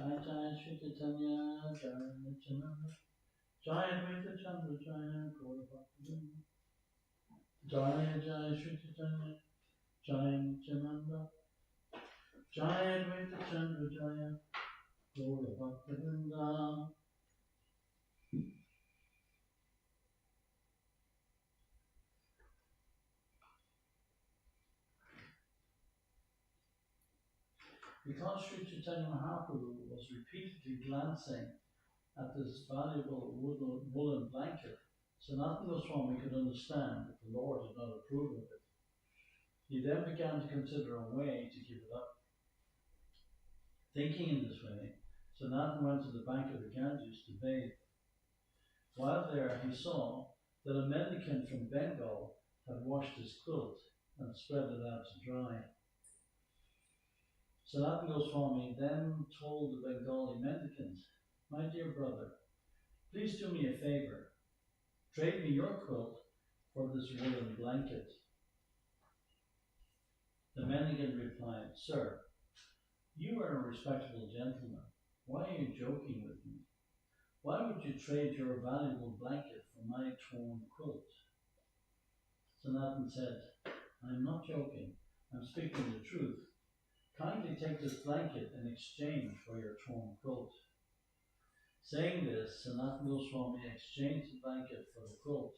Chaitanya, Chaitanya, Charitamrita, Charitamrita, Chaitanya, Jaya Jaya Shri Chaitanya, Charitamrita, Charitamrita, Chandra Jaya, Gaura Bhaktivinoda. Because Sri Chaitanya Mahaprabhu was repeatedly glancing at this valuable woolen blanket, Sanatana Goswami could understand that the Lord did not approve of it. He then began to consider a way to give it up. Thinking in this way, Sanatana went to the bank of the Ganges to bathe. While there, he saw that a mendicant from Bengal had washed his quilt and spread it out to dry. Sanatana Goswami then told the Bengali mendicant, "My dear brother, please do me a favor. Trade me your quilt for this woolen blanket." The mendicant replied, "Sir, you are a respectable gentleman. Why are you joking with me? Why would you trade your valuable blanket for my torn quilt?" Sanatan said, "I'm not joking. I'm speaking the truth. Kindly take this blanket in exchange for your torn quilt." Saying this, Sanatana Goswami exchanged the blanket for the quilt.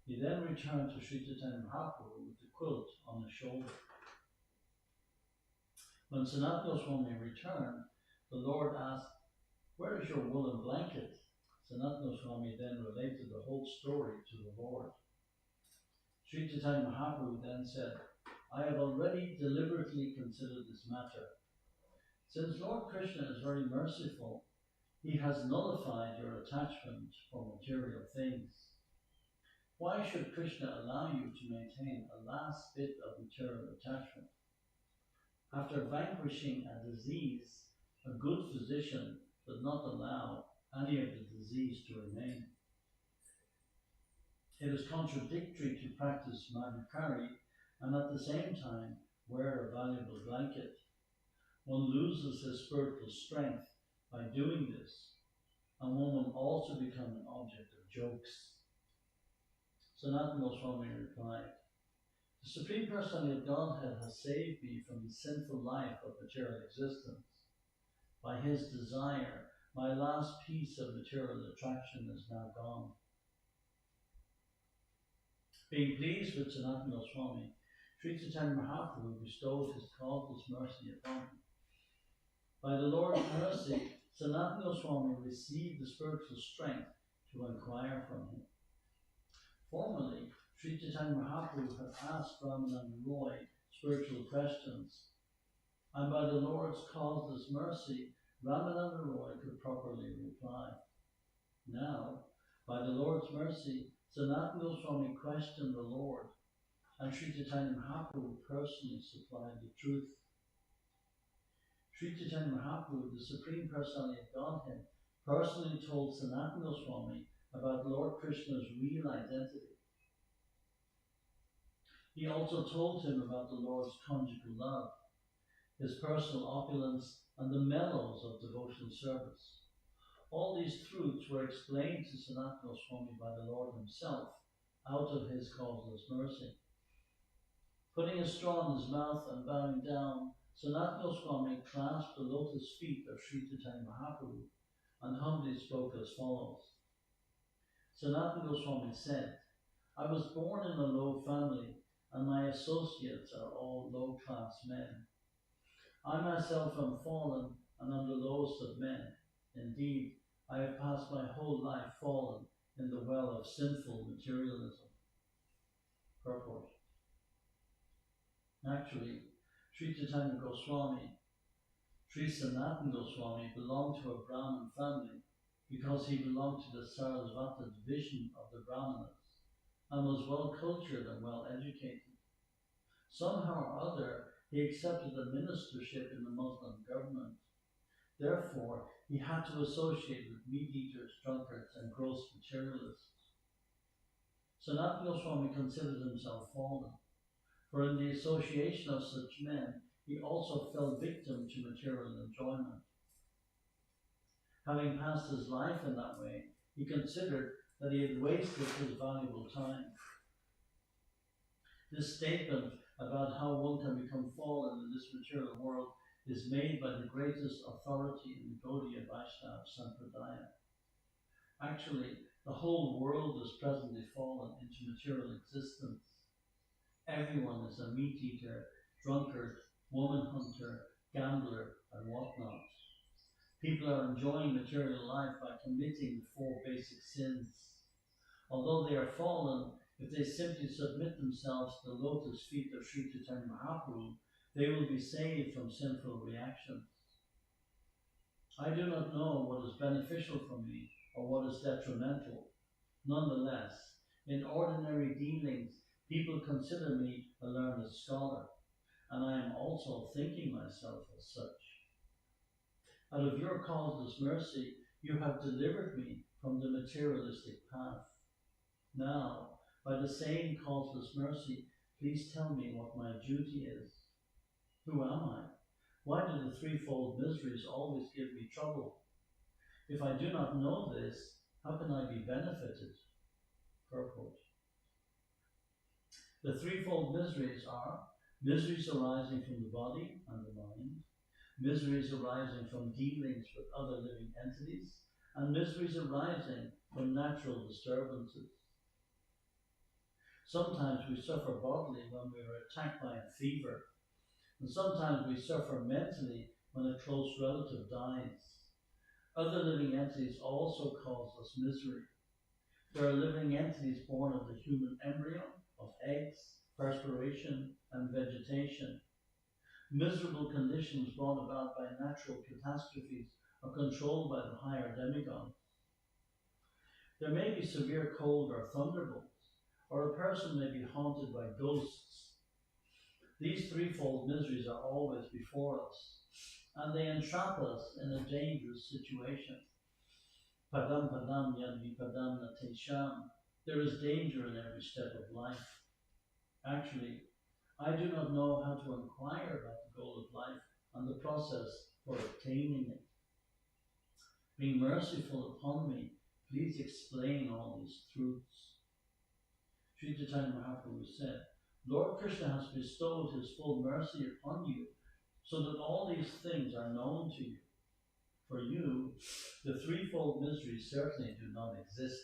He then returned to Sri Chaitanya Mahaprabhu with the quilt on his shoulder. When Sanatana Goswami returned, the Lord asked, "Where is your woolen blanket?" Sanatana Goswami then related the whole story to the Lord. Sri Chaitanya Mahaprabhu then said, "I have already deliberately considered this matter. Since Lord Krishna is very merciful, he has nullified your attachment for material things. Why should Krishna allow you to maintain a last bit of material attachment? After vanquishing a disease, a good physician does not allow any of the disease to remain. It is contradictory to practice Madhukari and at the same time wear a valuable blanket. One loses his spiritual strength by doing this, and one will also become an object of jokes." Sanatana Goswami replied, "The Supreme Personality of Godhead has saved me from the sinful life of material existence. By his desire, my last piece of material attraction is now gone." Being pleased with Sanatana Goswami, Sri Chaitanya Mahaprabhu bestowed his causeless mercy upon him. By the Lord's mercy, Sanatana Goswami received the spiritual strength to inquire from him. Formerly, Sri Chaitanya Mahaprabhu had asked Ramananda Roy spiritual questions, and by the Lord's causeless mercy, Ramananda Roy could properly reply. Now, by the Lord's mercy, Sanatana Goswami questioned the Lord, and Sri Chaitanya Mahaprabhu personally supplied the truth. Sri Chaitanya Mahaprabhu, the Supreme Personality of Godhead, personally told Sanatana Goswami about Lord Krishna's real identity. He also told him about the Lord's conjugal love, his personal opulence, and the mellows of devotional service. All these truths were explained to Sanatana Goswami by the Lord himself, out of his causeless mercy. Putting a straw in his mouth and bowing down, Sanatana Goswami clasped the lotus feet of Sri Chaitanya Mahaprabhu and humbly spoke as follows. Sanatana Goswami said, "I was born in a low family, and my associates are all low-class men. I myself am fallen and am the lowest of men. Indeed, I have passed my whole life fallen in the well of sinful materialism." Purport. Actually, Sri Chaitanya Goswami, Sri Sanatana Goswami belonged to a Brahmin family because he belonged to the Sarasvata division of the Brahmanas and was well cultured and well educated. Somehow or other, he accepted a ministership in the Muslim government. Therefore, he had to associate with meat-eaters, drunkards, and gross materialists. Sanatana Goswami considered himself fallen, for in the association of such men, he also fell victim to material enjoyment. Having passed his life in that way, he considered that he had wasted his valuable time. This statement about how one can become fallen in this material world is made by the greatest authority in the Gaudiya Vaishnava Sampradaya. Actually, the whole world is presently fallen into material existence. Everyone is a meat eater, drunkard, woman hunter, gambler, and whatnot. People are enjoying material life by committing the 4 basic sins. Although they are fallen, if they simply submit themselves to the lotus feet of Sri Chaitanya Mahaprabhu, they will be saved from sinful reactions. I do not know what is beneficial for me or what is detrimental. Nonetheless, in ordinary dealings, people consider me a learned scholar, and I am also thinking myself as such. Out of your causeless mercy, you have delivered me from the materialistic path. Now, by the same causeless mercy, please tell me what my duty is. Who am I? Why do the threefold miseries always give me trouble? If I do not know this, how can I be benefited? Purport. The threefold miseries are miseries arising from the body and the mind, miseries arising from dealings with other living entities, and miseries arising from natural disturbances. Sometimes we suffer bodily when we are attacked by a fever, and sometimes we suffer mentally when a close relative dies. Other living entities also cause us misery. There are living entities born of the human embryo, of eggs, perspiration, and vegetation. Miserable conditions brought about by natural catastrophes are controlled by the higher demigods. There may be severe cold or thunderbolts, or a person may be haunted by ghosts. These threefold miseries are always before us, and they entrap us in a dangerous situation. Padam padam yad vipadam natesham. There is danger in every step of life. Actually, I do not know how to inquire about the goal of life and the process for obtaining it. Be merciful upon me. Please explain all these truths. Sri Chaitanya Mahaprabhu said, Lord Krishna has bestowed his full mercy upon you so that all these things are known to you. For you, the threefold miseries certainly do not exist.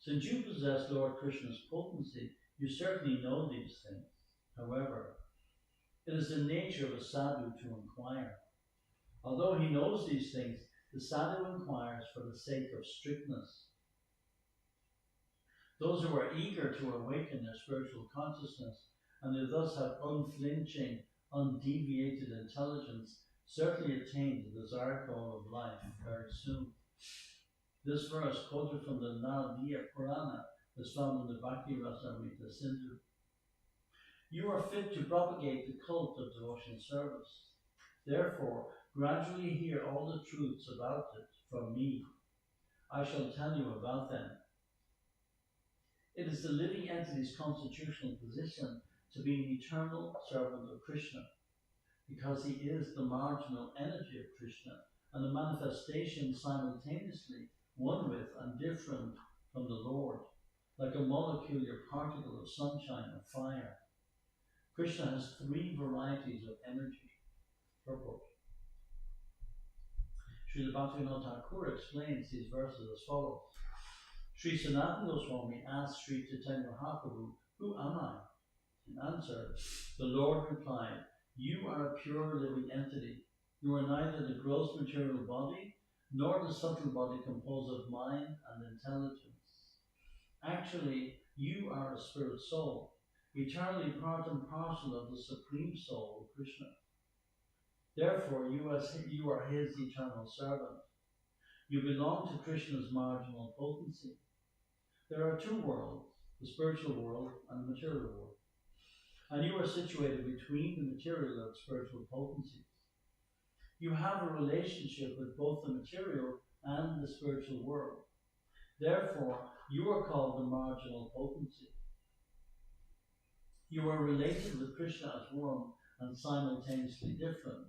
Since you possess Lord Krishna's potency, you certainly know these things. However, it is the nature of a sadhu to inquire. Although he knows these things, the sadhu inquires for the sake of strictness. Those who are eager to awaken their spiritual consciousness and who thus have unflinching, undeviated intelligence certainly attain the desired goal of life very soon. This verse, quoted from the Naradiya Purana, is found in the Bhakti Rasamrita Sindhu. You are fit to propagate the cult of devotional service. Therefore, gradually hear all the truths about it from me. I shall tell you about them. It is the living entity's constitutional position to be an eternal servant of Krishna, because he is the marginal energy of Krishna and a manifestation simultaneously one with and different from the Lord, like a molecular particle of sunshine or fire. Krishna has 3 varieties of energy. Purport. Srila Bhaktivinoda Thakur explains these verses as follows. Sri Sanatana Goswami asked Sri Chaitanya Mahaprabhu, who am I? In answer, the Lord replied, you are a pure living entity. You are neither the gross material body nor the subtle body composed of mind and intelligence. Actually, you are a spirit soul, eternally part and parcel of the Supreme Soul of Krishna. Therefore, you are his eternal servant. You belong to Krishna's marginal potency. There are 2 worlds, the spiritual world and the material world. And you are situated between the material and spiritual potencies. You have a relationship with both the material and the spiritual world. Therefore, you are called the marginal potency. You are related with Krishna as one and simultaneously different.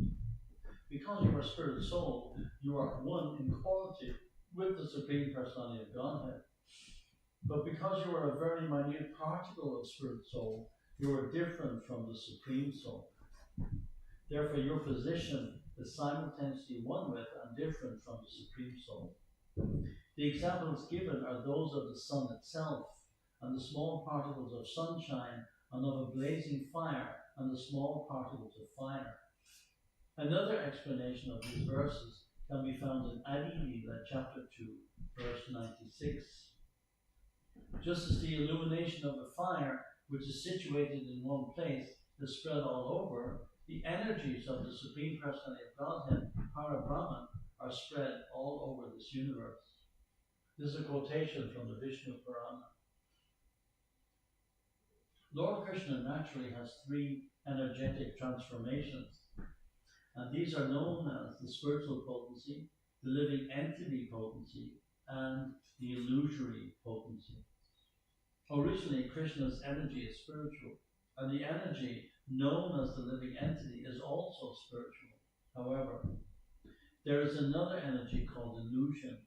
Because you are spirit soul, you are one in quality with the Supreme Personality of Godhead. But because you are a very minute particle of spirit soul, you are different from the Supreme Soul. Therefore, your position is simultaneously one with and different from the Supreme Soul. The examples given are those of the sun itself, and the small particles of sunshine, and of a blazing fire, and the small particles of fire. Another explanation of these verses can be found in Adi Lila, chapter 2, verse 96. Just as the illumination of the fire, which is situated in one place, is spread all over, the energies of the Supreme Personality of Godhead, Parabrahman, are spread all over this universe. This is a quotation from the Vishnu Purana. Lord Krishna naturally has three energetic transformations, and these are known as the spiritual potency, the living entity potency, and the illusory potency. Originally, Krishna's energy is spiritual, and the energy known as the living entity is also spiritual. However, there is another energy called illusion,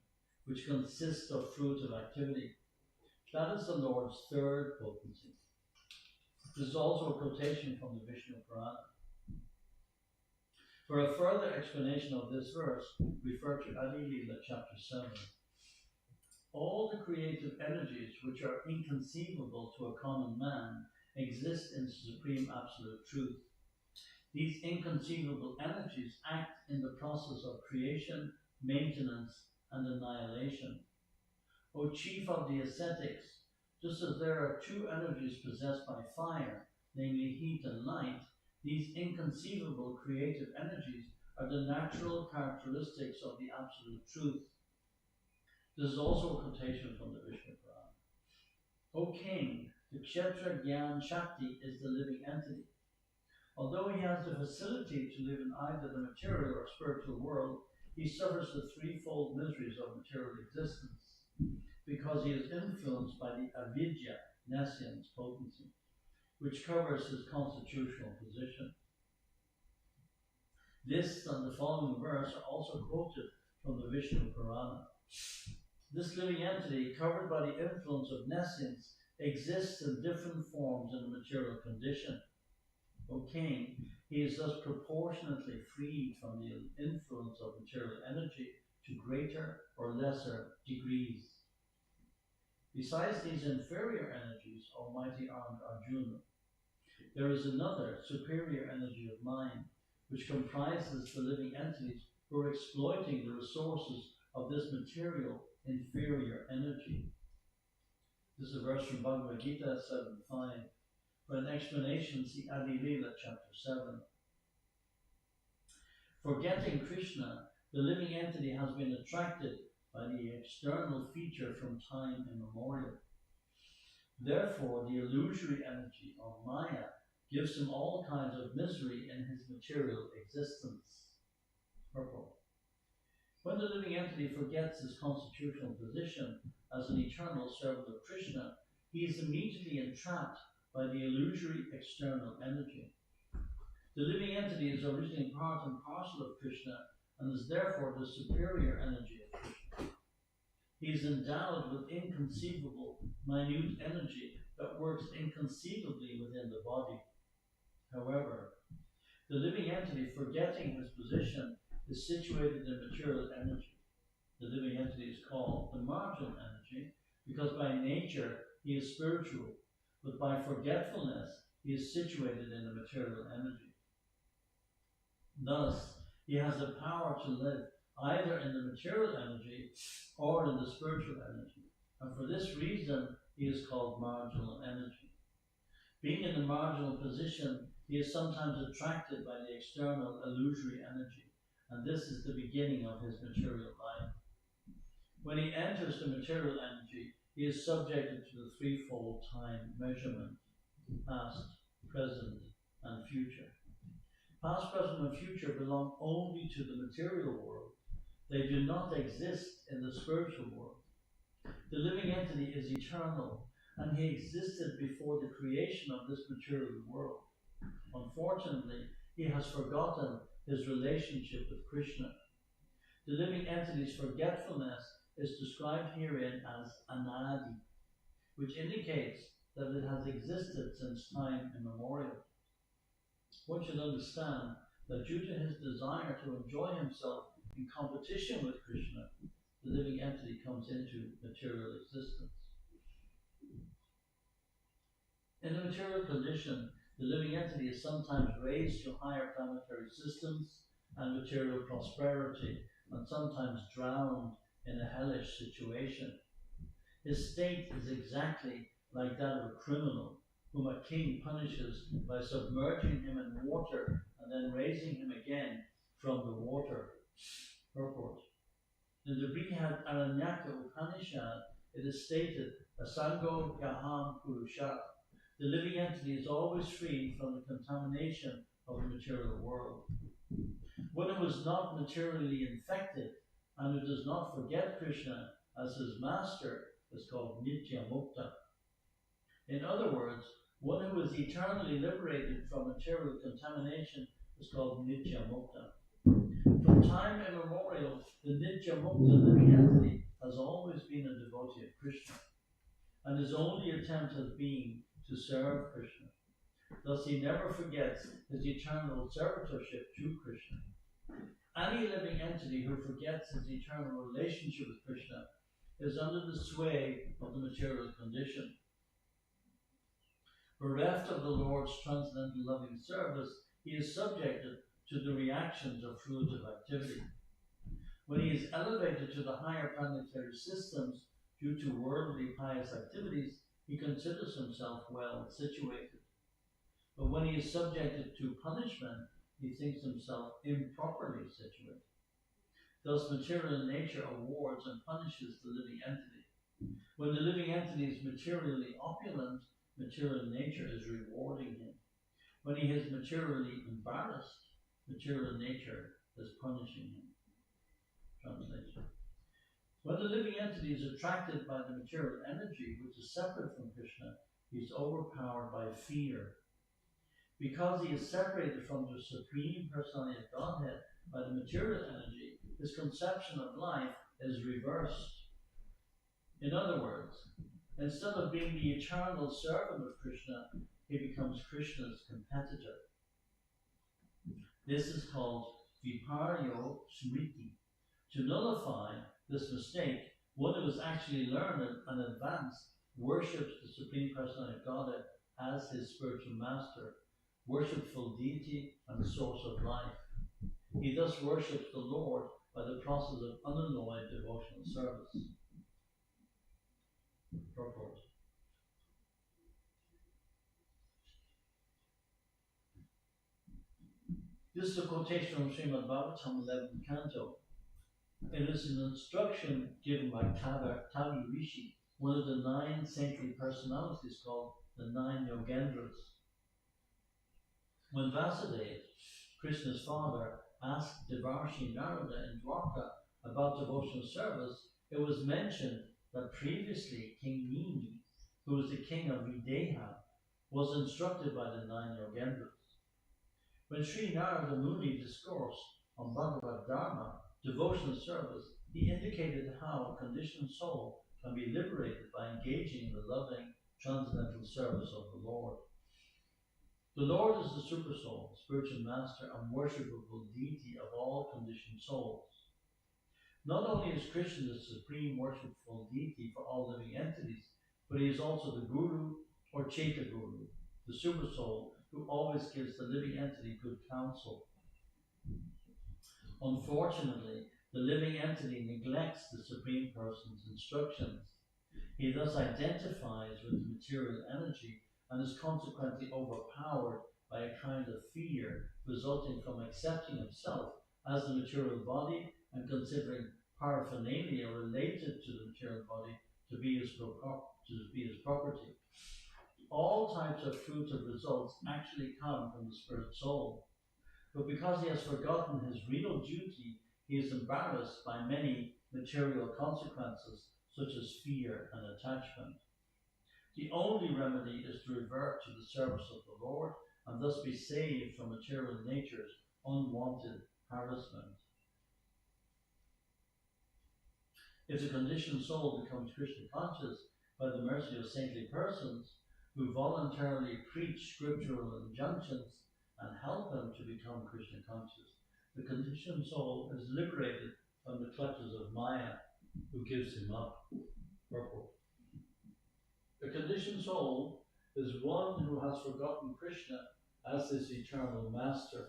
which consists of fruitive activity. That is the Lord's third potency. This is also a quotation from the Vishnu Purana. For a further explanation of this verse, refer to Adi Lila chapter 7. All the creative energies which are inconceivable to a common man exist in supreme absolute truth. These inconceivable energies act in the process of creation, maintenance, and annihilation. O chief of the ascetics, just as there are two energies possessed by fire, namely heat and light, these inconceivable creative energies are the natural characteristics of the absolute truth. This is also a quotation from the Vishnu Purana. O king, the Kshetra Gyan Shakti is the living entity. Although he has the facility to live in either the material or spiritual world, he suffers the threefold miseries of material existence, because he is influenced by the avidya, nescience potency, which covers his constitutional position. This and the following verse are also quoted from the Vishnu Purana. This living entity, covered by the influence of nescience, exists in different forms in the material condition. O king, he is thus proportionately freed from the influence of material energy to greater or lesser degrees. Besides these inferior energies, O mighty armed Arjuna, there is another superior energy of mind, which comprises the living entities who are exploiting the resources of this material inferior energy. This is a verse from Bhagavad Gita 7.5. For an explanation, see Adi Lila chapter 7. Forgetting Krishna, the living entity has been attracted by the external feature from time immemorial. Therefore, the illusory energy of Maya gives him all kinds of misery in his material existence. Purport. When the living entity forgets his constitutional position as an eternal servant of Krishna, he is immediately entrapped by the illusory external energy. The living entity is originally part and parcel of Krishna and is therefore the superior energy of Krishna. He is endowed with inconceivable, minute energy that works inconceivably within the body. However, the living entity, forgetting his position, is situated in material energy. The living entity is called the marginal energy because by nature he is spiritual, but by forgetfulness he is situated in the material energy. Thus, he has the power to live either in the material energy or in the spiritual energy, and for this reason he is called marginal energy. Being in the marginal position, he is sometimes attracted by the external illusory energy, and this is the beginning of his material life. When he enters the material energy, he is subjected to the threefold time measurement: past, present, and future. Past, present, and future belong only to the material world. They do not exist in the spiritual world. The living entity is eternal, and he existed before the creation of this material world. Unfortunately, he has forgotten his relationship with Krishna. The living entity's forgetfulness is described herein as anadi, which indicates that it has existed since time immemorial. One should understand that due to his desire to enjoy himself in competition with Krishna, the living entity comes into material existence. In the material condition, the living entity is sometimes raised to higher planetary systems and material prosperity, and sometimes drowned in a hellish situation. His state is exactly like that of a criminal, whom a king punishes by submerging him in water and then raising him again from the water. Purport. In the Brihad Aranyaka Upanishad, it is stated, Asango Gaham Purusha, the living entity is always free from the contamination of the material world. One who is not materially infected and who does not forget Krishna as his master is called Nitya Mukta. In other words, one who is eternally liberated from material contamination is called Nitya Mukta. From time immemorial, the Nitya Mukta living entity has always been a devotee of Krishna, and his only attempt has been to serve Krishna. Thus he never forgets his eternal servitorship to Krishna. Any living entity who forgets his eternal relationship with Krishna is under the sway of the material condition. Bereft of the Lord's transcendental loving service, he is subjected to the reactions of fruitive activity. When he is elevated to the higher planetary systems due to worldly pious activities, he considers himself well situated. But when he is subjected to punishment, he thinks himself improperly situated. Thus, material nature awards and punishes the living entity. When the living entity is materially opulent, material nature is rewarding him. When he is materially embarrassed, material nature is punishing him. Translation. When the living entity is attracted by the material energy, which is separate from Krishna, he is overpowered by fear. Because he is separated from the Supreme Personality of Godhead by the material energy, his conception of life is reversed. In other words, instead of being the eternal servant of Krishna, he becomes Krishna's competitor. This is called Viparyo Smriti. To nullify this mistake, one who is actually learned and advanced worships the Supreme Personality of Godhead as his spiritual master, worshipful deity and source of life. He thus worships the Lord by the process of unannoyed devotional service. Purport. This is a quotation from Srimad Bhagavatam 11th Canto. It is an instruction given by Tavi Rishi, one of the 9 saintly personalities called the 9 Yogendras. When Vasudeva, Krishna's father, asked Devarshi Narada in Dwarka about devotional service, it was mentioned that previously King Nimi, who was the king of Videha, was instructed by the 9 Yogendras. When Sri Narada Muni discoursed on Bhagavad Dharma, devotional service, he indicated how a conditioned soul can be liberated by engaging in the loving, transcendental service of the Lord. The Lord is the Supersoul, spiritual master and worshipable deity of all conditioned souls. Not only is Krishna the supreme worshipful deity for all living entities, but he is also the Guru or Chaita Guru, the Supersoul who always gives the living entity good counsel. Unfortunately, the living entity neglects the Supreme Person's instructions. He thus identifies with the material energy and is consequently overpowered by a kind of fear resulting from accepting himself as the material body and considering paraphernalia related to the material body to be his property. All types of fruitive results actually come from the spirit soul. But because he has forgotten his real duty, he is embarrassed by many material consequences, such as fear and attachment. The only remedy is to revert to the service of the Lord and thus be saved from material nature's unwanted harassment. If the conditioned soul becomes Krishna conscious by the mercy of saintly persons who voluntarily preach scriptural injunctions and help him to become Krishna conscious, the conditioned soul is liberated from the clutches of Maya, who gives him up. Purport. The conditioned soul is one who has forgotten Krishna as his eternal master,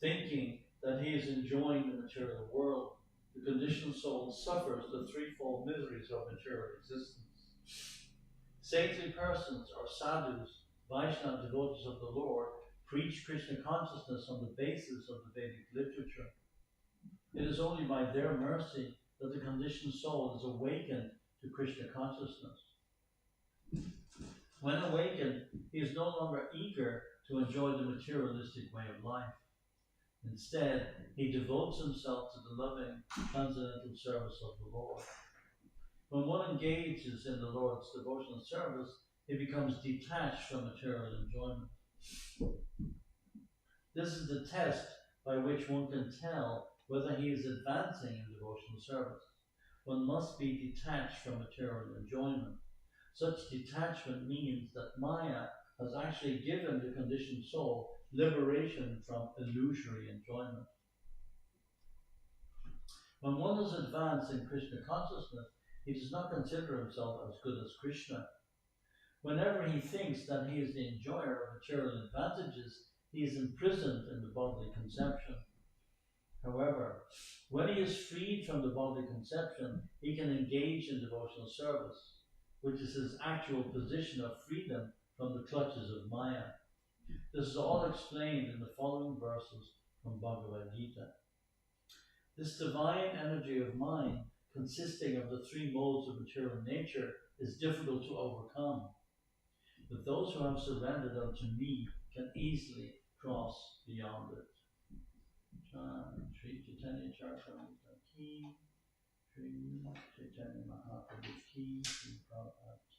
thinking that he is enjoying the material world. The conditioned soul suffers the threefold miseries of material existence. Saintly persons or sadhus, Vaishnava devotees of the Lord, preach Krishna consciousness on the basis of the Vedic literature. It is only by their mercy that the conditioned soul is awakened to Krishna consciousness. When awakened, he is no longer eager to enjoy the materialistic way of life. Instead, he devotes himself to the loving, transcendental service of the Lord. When one engages in the Lord's devotional service, he becomes detached from material enjoyment. This is the test by which one can tell whether he is advancing in devotional service. One must be detached from material enjoyment. Such detachment means that Maya has actually given the conditioned soul liberation from illusory enjoyment. When one is advanced in Krishna consciousness, he does not consider himself as good as Krishna. Whenever he thinks that he is the enjoyer of material advantages, he is imprisoned in the bodily conception. However, when he is freed from the bodily conception, he can engage in devotional service, which is his actual position of freedom from the clutches of Maya. This is all explained in the following verses from Bhagavad Gita. This divine energy of mind, consisting of the three modes of material nature, is difficult to overcome. But those who have surrendered unto me can easily cross beyond it. Sri Chaitanya Charitamrita ki, Sri Chaitanya Mahaprabhu ki, Sri Prabhupada